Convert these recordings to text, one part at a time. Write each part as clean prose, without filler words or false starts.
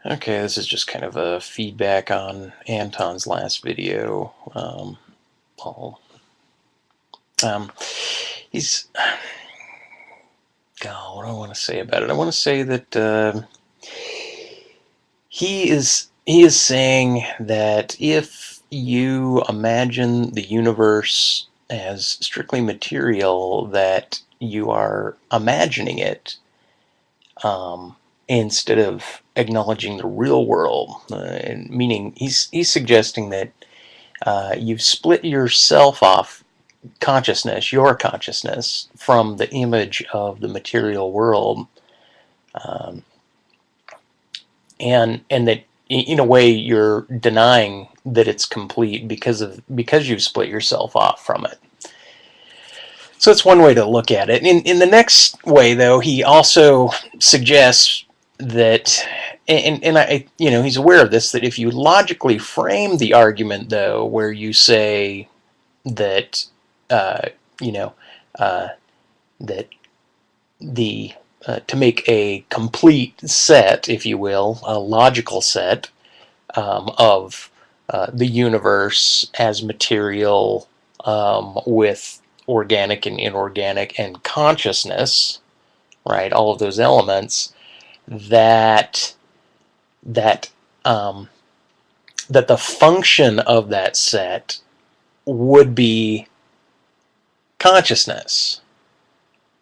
Okay, this is just kind of a feedback on Anton's last video. Paul. He's. God, what do I want to say about it? I want to say that he is saying that if you imagine the universe as strictly material, that you are imagining it instead of acknowledging the real world. Meaning, he's suggesting that you've split yourself off, consciousness, your consciousness, from the image of the material world, um, and that in a way you're denying that it's complete because you've split yourself off from it. So it's one way to look at it. In the next way, though, he also suggests that, and I, he's aware of this, that if you logically frame the argument, though, where you say that, uh, you know, uh, that the to make a complete set, if you will, a logical set of the universe as material, with organic and inorganic and consciousness, right? All of those elements, that that um, that the function of that set would be consciousness.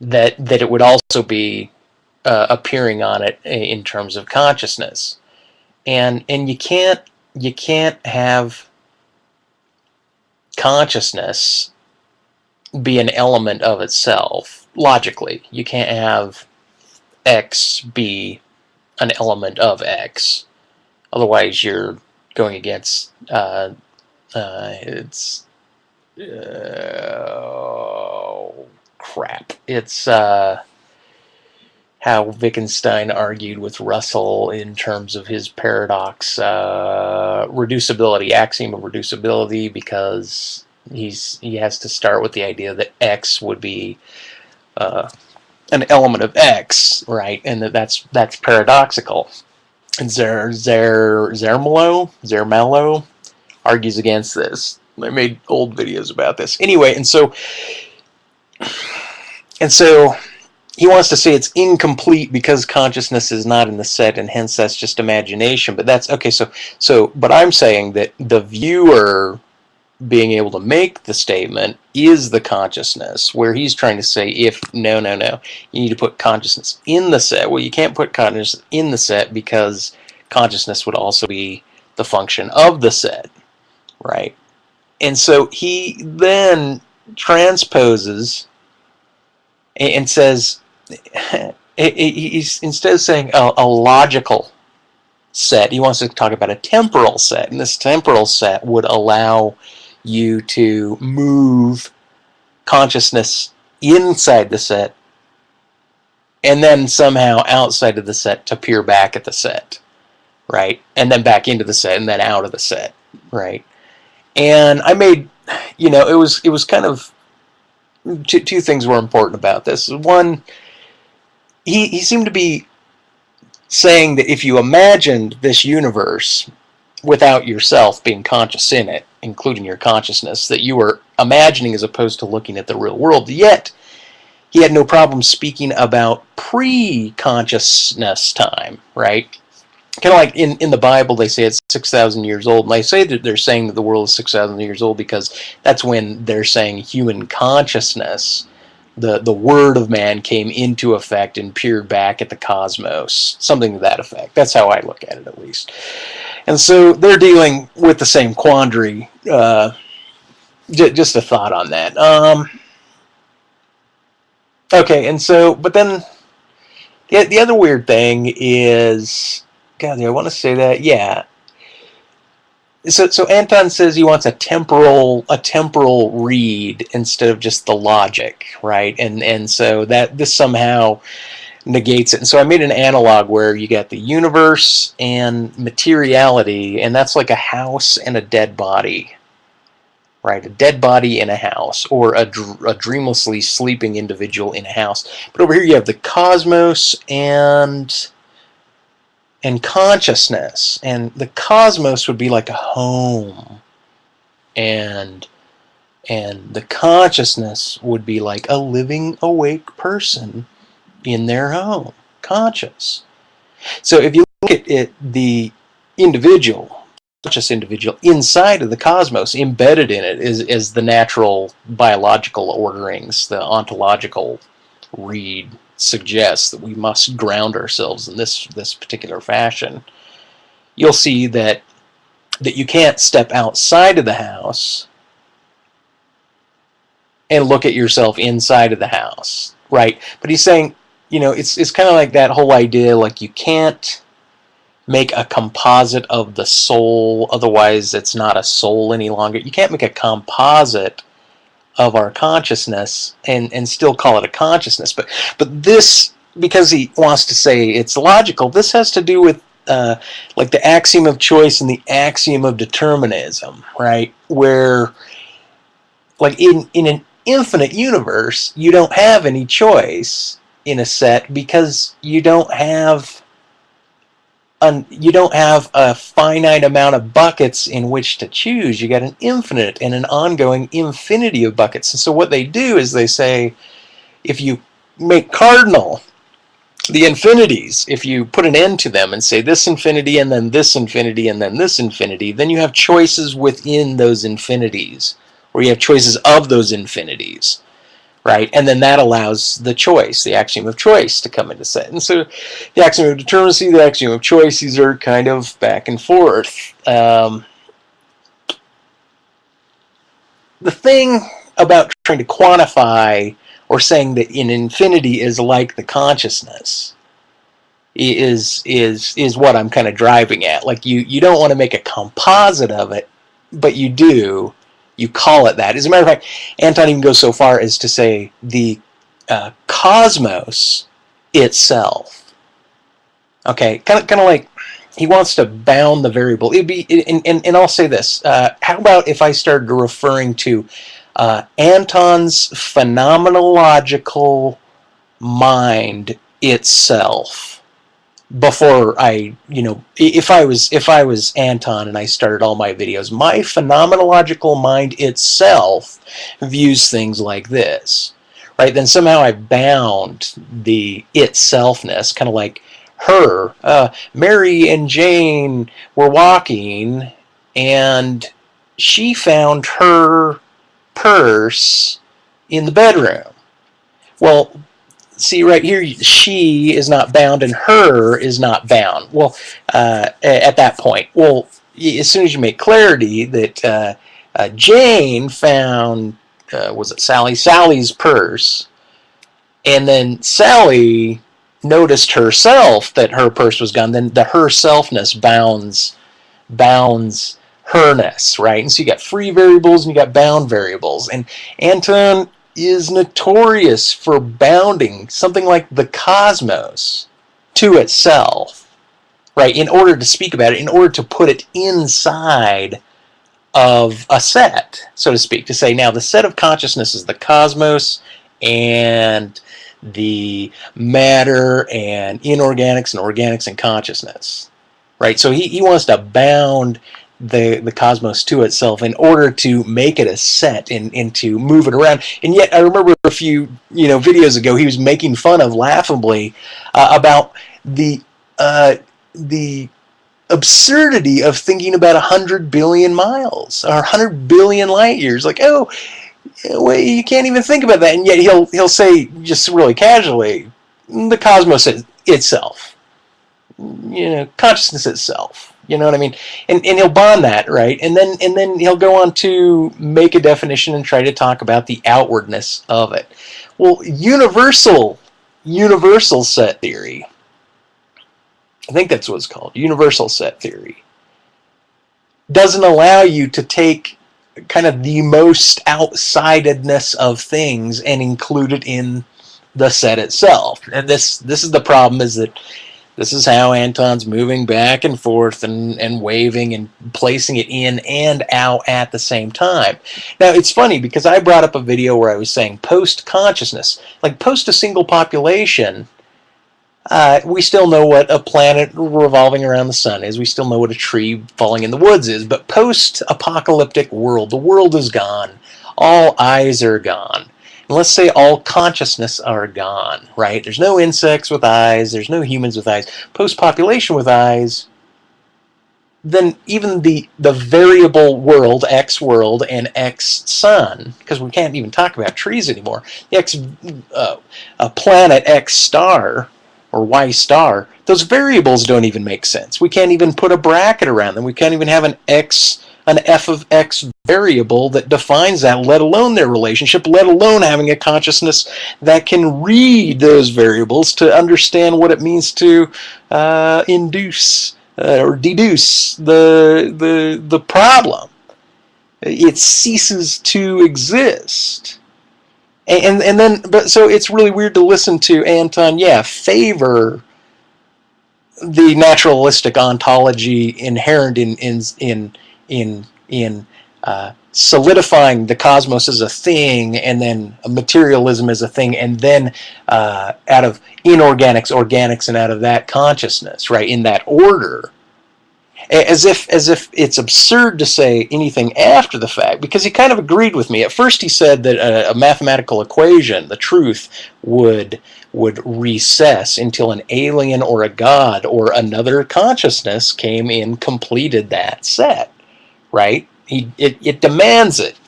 That it would also be appearing on it in terms of consciousness, and you can't have consciousness be an element of itself logically. You can't have X be an element of X. Otherwise, you're going against it's crap. It's how Wittgenstein argued with Russell in terms of his paradox, reducibility, axiom of reducibility, because he has to start with the idea that X would be uh, an element of X, right? And that's paradoxical. And Zermelo argues against this. I made old videos about this. Anyway, and so he wants to say it's incomplete because consciousness is not in the set, and hence that's just imagination. But that's okay. But I'm saying that the viewer being able to make the statement is the consciousness, where he's trying to say, if no, you need to put consciousness in the set. Well, you can't put consciousness in the set because consciousness would also be the function of the set, right? And so he then transposes and says, he's, instead of saying a logical set, he wants to talk about a temporal set, and this temporal set would allow you to move consciousness inside the set and then somehow outside of the set to peer back at the set, right? And then back into the set and then out of the set, right? And I made, it was kind of, two things were important about this. One, he seemed to be saying that if you imagined this universe without yourself being conscious in it, including your consciousness, that you were imagining as opposed to looking at the real world. Yet, he had no problem speaking about pre-consciousness time, right? Kind of like in the Bible, they say it's 6,000 years old. And they say that they're saying that the world is 6,000 years old because that's when they're saying human consciousness, the word of man, came into effect and peered back at the cosmos. Something to that effect. That's how I look at it, at least. And so they're dealing with the same quandary. Just a thought on that. Okay, and so, but then the other weird thing is, God, do I want to say that? Yeah. So Anton says he wants a temporal read instead of just the logic, right? And so that this somehow negates it. And so I made an analog where you got the universe and materiality, and that's like a house and a dead body, right? A dead body in a house, or a dreamlessly sleeping individual in a house. But over here you have the cosmos and and consciousness, and the cosmos would be like a home, and the consciousness would be like a living, awake person in their home, conscious. So if you look at it, the individual, conscious individual inside of the cosmos, embedded in it is the natural biological orderings, the ontological read suggests that we must ground ourselves in this particular fashion. You'll see that you can't step outside of the house and look at yourself inside of the house, right? But he's saying, it's kind of like that whole idea, like you can't make a composite of the soul, otherwise it's not a soul any longer. You can't make a composite of our consciousness and still call it a consciousness. But this, because he wants to say it's logical, this has to do with like the axiom of choice and the axiom of determinism, right? Where, like in an infinite universe, you don't have any choice in a set because you don't have a finite amount of buckets in which to choose. You got an infinite and an ongoing infinity of buckets. And so what they do is they say, if you make cardinal the infinities, if you put an end to them and say this infinity and then this infinity and then this infinity, then you have choices within those infinities, or you have choices of those infinities, right? And then that allows the choice, the axiom of choice, to come into set. And so the axiom of determinacy, the axiom of choice, these are kind of back and forth. The thing about trying to quantify or saying that an infinity is like the consciousness is what I'm kind of driving at. Like you don't want to make a composite of it, but you do. You call it that. As a matter of fact, Anton even goes so far as to say the cosmos itself. Okay, kind of like he wants to bound the variable. It'd be, and I'll say this. How about if I started referring to Anton's phenomenological mind itself? Before I, if I was Anton and I started all my videos, my phenomenological mind itself views things like this, right? Then somehow I've bound the itselfness, kind of like her. Mary and Jane were walking, and she found her purse in the bedroom. Well, see right here, she is not bound and her is not bound. Well, at that point, well, as soon as you make clarity that Jane found, was it Sally's purse, and then Sally noticed herself that her purse was gone, then the herselfness bounds herness, right? And so you got free variables and you got bound variables. And Anton is notorious for bounding something like the cosmos to itself, right? In order to speak about it, in order to put it inside of a set, so to speak, to say, now the set of consciousness is the cosmos and the matter and inorganics and organics and consciousness, right? So he wants to bound the cosmos to itself in order to make it a set and to move it around. And yet I remember a few videos ago he was making fun of, laughably, about the absurdity of thinking about 100 billion miles or 100 billion light years. Like, oh, well, you can't even think about that. And yet he'll say, just really casually, the cosmos itself, consciousness itself. You know what I mean? And he'll bond that, right? And then he'll go on to make a definition and try to talk about the outwardness of it. Well, universal set theory, I think that's what it's called, universal set theory, doesn't allow you to take kind of the most outsidedness of things and include it in the set itself. And this is the problem, is that this is how Anton's moving back and forth and waving and placing it in and out at the same time. Now, it's funny because I brought up a video where I was saying post-consciousness, like post a single population, We still know what a planet revolving around the sun is. We still know what a tree falling in the woods is. But post-apocalyptic world, the world is gone. All eyes are gone. And let's say all consciousness are gone, right? There's no insects with eyes. There's no humans with eyes. Post-population with eyes, then even the variable world, X world, and X sun, because we can't even talk about trees anymore, the X planet X star, or Y star, those variables don't even make sense. We can't even put a bracket around them. We can't even have an f of X variable that defines that, let alone their relationship, let alone having a consciousness that can read those variables to understand what it means to induce or deduce the problem. It ceases to exist. And then, but so it's really weird to listen to Anton, favor the naturalistic ontology inherent in solidifying the cosmos as a thing, and then materialism as a thing, and then out of inorganics, organics, and out of that consciousness, right, in that order. As if it's absurd to say anything after the fact, because he kind of agreed with me. At first he said that a mathematical equation, the truth, would recess until an alien or a god or another consciousness came in, completed that set, right? It demands it,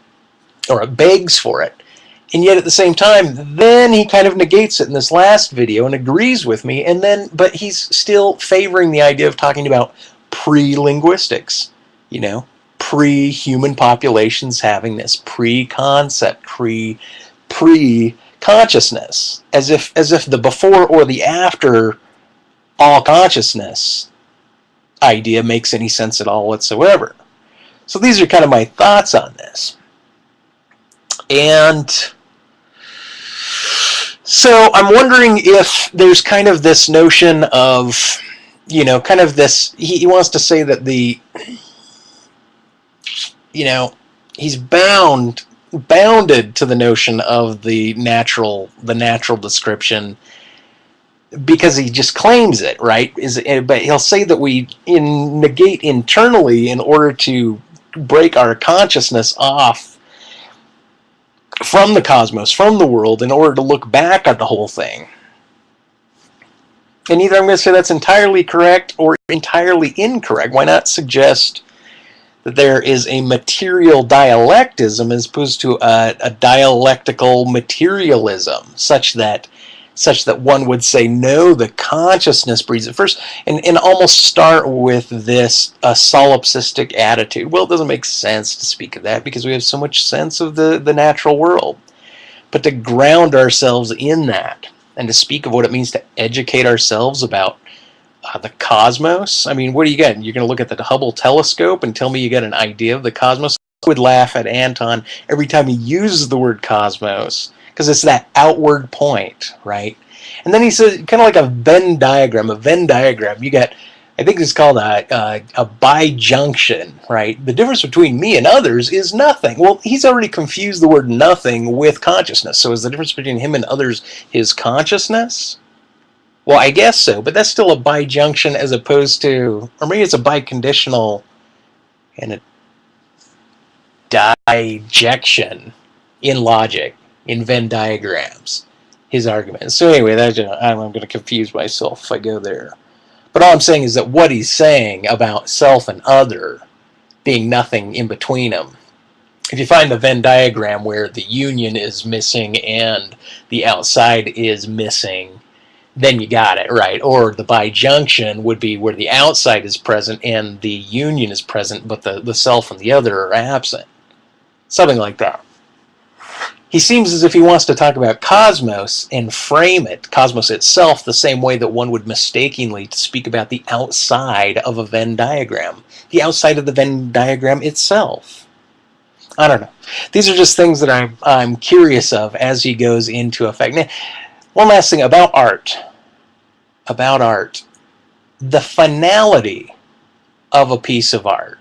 or it begs for it. And yet at the same time, then he kind of negates it in this last video and agrees with me, and then, but he's still favoring the idea of talking about pre-linguistics, pre-human populations having this pre-concept, pre-consciousness, as if the before or the after all consciousness idea makes any sense at all whatsoever. So these are kind of my thoughts on this. And so I'm wondering if there's kind of this notion of, kind of this, he wants to say that he's bounded to the notion of the natural description, because he just claims it, right? But he'll say that we negate internally in order to break our consciousness off from the cosmos, from the world, in order to look back at the whole thing. And either I'm going to say that's entirely correct or entirely incorrect. Why not suggest that there is a material dialectism as opposed to a dialectical materialism, such that one would say, no, the consciousness breeds it first, and almost start with this solipsistic attitude. Well, it doesn't make sense to speak of that because we have so much sense of the natural world. But to ground ourselves in that, and to speak of what it means to educate ourselves about the cosmos. I mean, what do you get? You're going to look at the Hubble telescope and tell me you get an idea of the cosmos? I would laugh at Anton every time he uses the word cosmos, because it's that outward point, right? And then he says, kind of like a Venn diagram. You got, I think it's called a bijunction, right? The difference between me and others is nothing. Well, he's already confused the word nothing with consciousness. So is the difference between him and others his consciousness? Well, I guess so, but that's still a bijunction as opposed to, or maybe it's a biconditional and a dijection in logic, in Venn diagrams, his argument. So anyway, I'm going to confuse myself if I go there. But all I'm saying is that what he's saying about self and other being nothing in between them, if you find the Venn diagram where the union is missing and the outside is missing, then you got it, right? Or the bijunction would be where the outside is present and the union is present, but the self and the other are absent. Something like that. He seems as if he wants to talk about cosmos and frame it, cosmos itself, the same way that one would mistakenly speak about the outside of a Venn diagram, the outside of the Venn diagram itself. I don't know. These are just things that I'm curious of as he goes into effect. Now, one last thing about art. About art. The finality of a piece of art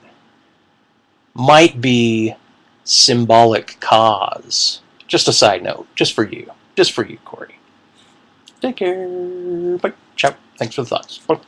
might be symbolic cause. Just a side note, just for you, Corey. Take care. Bye. Ciao. Thanks for the thoughts. Bye.